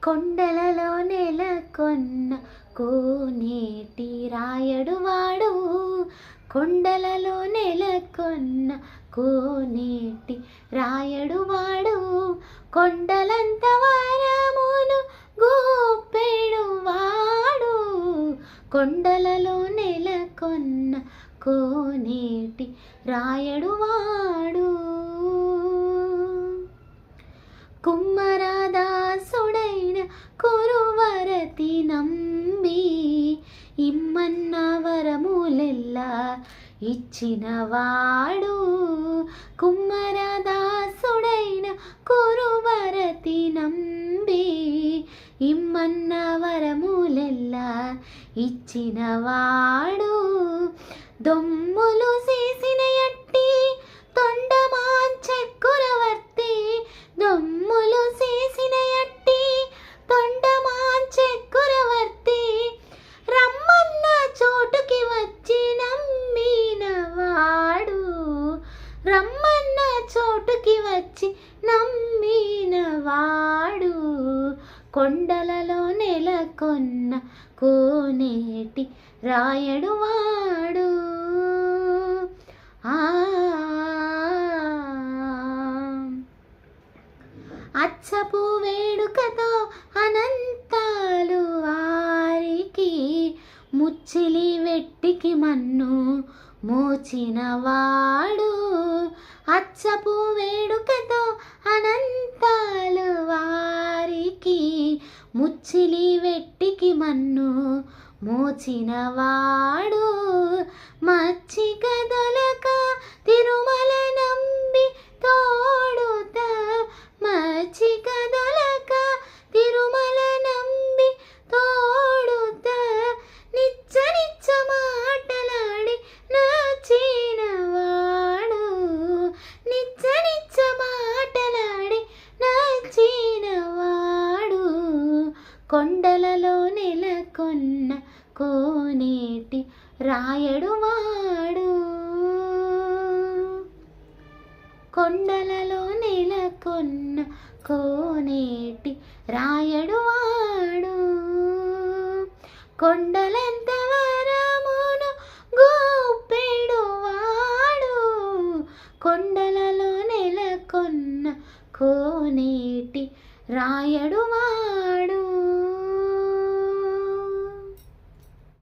కొండలలో నెలకొన్న కోనేటి రాయడువాడు, కొండలలో నెలకొన్న కోనేటి రాయడువాడు, కొండలంత వరమును గూపెడువాడు, కొండలలో నెలకొన్న కోనేటి రాయడువాడు. కుమ్మరదాసుడైన కురువరతి నంబి ఇమ్మన్న వరములెల్లా ఇచ్చినవాడు, కుమ్మరదాసుడైన కురువరతి నంబి ఇమ్మన్న వరములెల్లా ఇచ్చినవాడు, దొమ్ములు చేసిన ఎట్టి తొండమాంచెక్కురవర్తి, దొమ్ములు చేసిన ఎట్టి తొండమాంచెక్కురవర్తి, రమ్మన్న చోటుకి వచ్చి నమ్మినవాడు, రమ్మన్న చోటుకి వచ్చి నమ్మినవాడు, కొండలలో నెలకొన్న కోనేటి రాయడువాడు. అచ్చపు వేడుకతో అనంతాలు వారికి, ముచ్చిలి వెట్టికి మన్ను మోచినవాడు, అచ్చపు వేడుకతో అనంతాలు వారికి, ముచ్చిలి వెట్టికి మన్ను మోచినవాడు, మచ్చిక దొలక తిరుమల నంబి తోడుత, మచ్చిక దొలక తిరుమల నంబి తోడుత, నిచ్చ నిచ్చ మాటలాడి నచ్చినవాడు, నిచ్చ నిచ్చ మాటలాడి నచ్చినవాడు, కొండలలో నెలకొన్న కోనేటి రాయడువాడు, కొండలలో నెలకొన్న కోనేటి రాయడువాడు, కొండలంత వరమును గూపెడువాడు, కొండలలో నెలకొన్న కోనేటి రాయడువాడు.